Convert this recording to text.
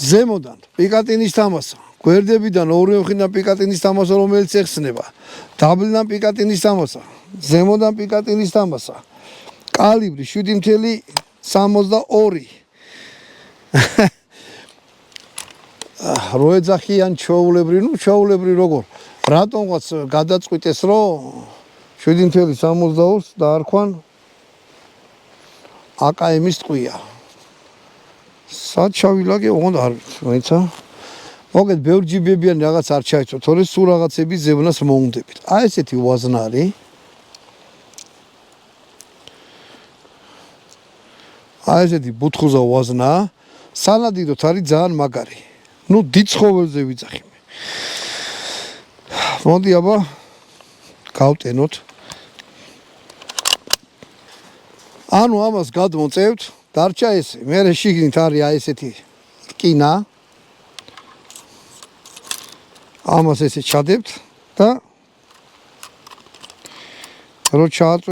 ზემოდან პიკატინის თამასა, გვერდებიდან ორი მხრიდან პიკატინის თამასა, რომელიც ეხსნება, დაბლიდან პიკატინის თამასა, ზემოდან პიკატინის თამასა, კალიბრი 7.62. რო ეძახიან ჩაულებრი როგორ რატომღაც გადაწყვიტეს რომ 7.62 დაარქვან აკაემის ტყვია. სად ჩავილაგე ოღონდ არ ვიცი, მოგეთ ბევრი ჯიბებიან რაღაც არ ჩაიცო, თორე სულ რაღაცების ზევნას მოუნდებით. აი ესეთი ვაზნარი. აი ესეთი ბუთხუზა ვაზნა, სანადიროთ არის ძალიან მაგარი. ნუ დიდ ცხოველზე ვიძახი მე. მოდი აბა გავტენოთ. ანუ ამას გადმოწევთ, დარჩა ესე, მერე შიგნით არის აი ესეთი რკინა. ამას ესე ჩადებთ და რო ჩააწვევთ